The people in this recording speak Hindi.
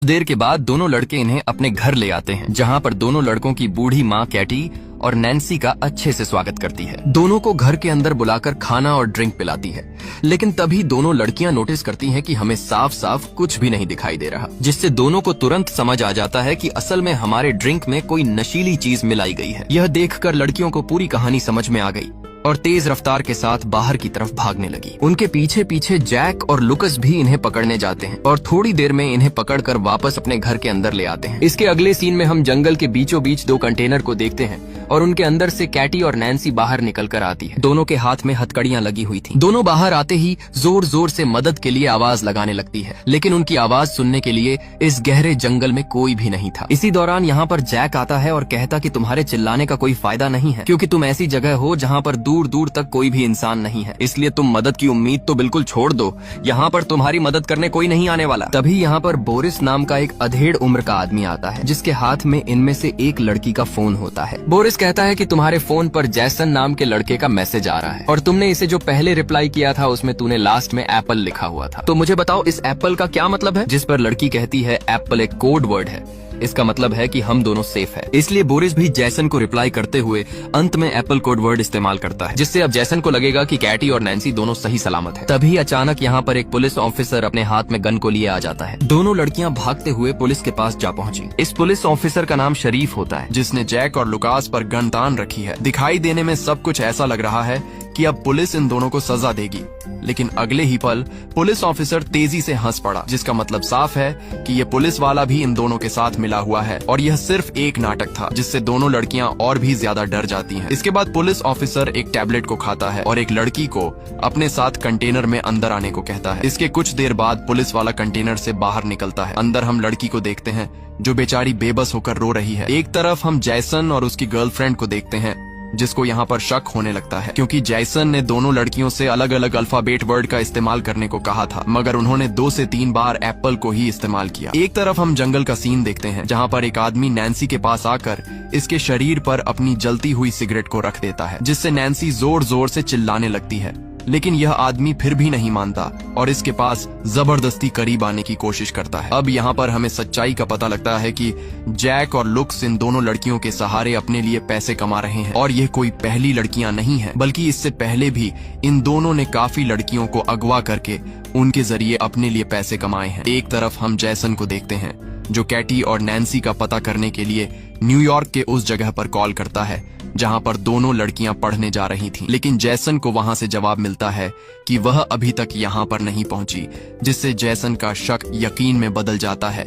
देर के बाद दोनों लड़के इन्हें अपने घर ले आते हैं, जहाँ पर दोनों लड़कों की बूढ़ी माँ कैटी और नैन्सी का अच्छे से स्वागत करती है। दोनों को घर के अंदर बुलाकर खाना और ड्रिंक पिलाती है, लेकिन तभी दोनों लड़कियां नोटिस करती हैं कि हमें साफ साफ कुछ भी नहीं दिखाई दे रहा, जिससे दोनों को तुरंत समझ आ जाता है कि असल में हमारे ड्रिंक में कोई नशीली चीज मिलाई गई है। यह देखकर लड़कियों को पूरी कहानी समझ में आ गई और तेज रफ्तार के साथ बाहर की तरफ भागने लगी। उनके पीछे पीछे जैक और लुकस भी इन्हें पकड़ने जाते हैं और थोड़ी देर में इन्हें पकड़कर वापस अपने घर के अंदर ले आते हैं। इसके अगले सीन में हम जंगल के बीचों बीच दो कंटेनर को देखते हैं और उनके अंदर से कैटी और नैन्सी बाहर निकल कर आती है। दोनों के हाथ में हथकड़ियां लगी हुई थी। दोनों बाहर आते ही जोर जोर से मदद के लिए आवाज लगाने लगती है, लेकिन उनकी आवाज सुनने के लिए इस गहरे जंगल में कोई भी नहीं था। इसी दौरान यहाँ पर जैक आता है और कहता कि तुम्हारे चिल्लाने का कोई फायदा नहीं है, क्योंकि तुम ऐसी जगह हो जहाँ पर दूर दूर तक कोई भी इंसान नहीं है, इसलिए तुम मदद की उम्मीद तो बिल्कुल छोड़ दो। यहाँ पर तुम्हारी मदद करने कोई नहीं आने वाला। तभी यहाँ पर बोरिस नाम का एक अधेड़ उम्र का आदमी आता है, जिसके हाथ में इनमें से एक लड़की का फोन होता है। बोरिस कहता है कि तुम्हारे फोन पर जैसन नाम के लड़के का मैसेज आ रहा है और तुमने इसे जो पहले रिप्लाई किया था उसमें तूने लास्ट में एप्पल लिखा हुआ था, तो मुझे बताओ इस एप्पल का क्या मतलब है। जिस पर लड़की कहती है एप्पल एक कोड वर्ड है, इसका मतलब है कि हम दोनों सेफ है। इसलिए बोरिस भी जैसन को रिप्लाई करते हुए अंत में एप्पल कोड वर्ड इस्तेमाल करता है, जिससे अब जैसन को लगेगा कि कैटी और नैन्सी दोनों सही सलामत है। तभी अचानक यहाँ पर एक पुलिस ऑफिसर अपने हाथ में गन को लिए आ जाता है। दोनों लड़कियां भागते हुए पुलिस के पास जा पहुंची। इस पुलिस ऑफिसर का नाम शरीफ होता है, जिसने जैक और लुकास पर गन तान रखी है। दिखाई देने में सब कुछ ऐसा लग रहा है कि अब पुलिस इन दोनों को सजा देगी, लेकिन अगले ही पल पुलिस ऑफिसर तेजी से हंस पड़ा, जिसका मतलब साफ है कि ये पुलिस वाला भी इन दोनों के साथ मिला हुआ है और यह सिर्फ एक नाटक था, जिससे दोनों लड़कियां और भी ज्यादा डर जाती हैं। इसके बाद पुलिस ऑफिसर एक टैबलेट को खाता है और एक लड़की को अपने साथ कंटेनर में अंदर आने को कहता है। इसके कुछ देर बाद पुलिस वाला कंटेनर से बाहर निकलता है। अंदर हम लड़की को देखते हैं जो बेचारी बेबस होकर रो रही है। एक तरफ हम जैसन और उसकी गर्लफ्रेंड को देखते हैं, जिसको यहाँ पर शक होने लगता है, क्योंकि जैसन ने दोनों लड़कियों से अलग अलग अल्फाबेट वर्ड का इस्तेमाल करने को कहा था, मगर उन्होंने 2 से 3 बार एप्पल को ही इस्तेमाल किया। एक तरफ हम जंगल का सीन देखते हैं, जहाँ पर एक आदमी नैन्सी के पास आकर इसके शरीर पर अपनी जलती हुई सिगरेट को रख देता है, जिससे नैन्सी जोर जोर से चिल्लाने लगती है, लेकिन यह आदमी फिर भी नहीं मानता और इसके पास जबरदस्ती करीब आने की कोशिश करता है। अब यहाँ पर हमें सच्चाई का पता लगता है कि जैक और लुक्स इन दोनों लड़कियों के सहारे अपने लिए पैसे कमा रहे हैं और ये कोई पहली लड़कियां नहीं हैं, बल्कि इससे पहले भी इन दोनों ने काफी लड़कियों को अगवा करके उनके जरिए अपने लिए पैसे कमाए हैं। एक तरफ हम जैसन को देखते हैं, जो कैटी और नैन्सी का पता करने के लिए न्यूयॉर्क के उस जगह पर कॉल करता है जहां पर दोनों लड़कियां पढ़ने जा रही थीं, लेकिन जैसन को वहां से जवाब मिलता है कि वह अभी तक यहां पर नहीं पहुंची, जिससे जैसन का शक यकीन में बदल जाता है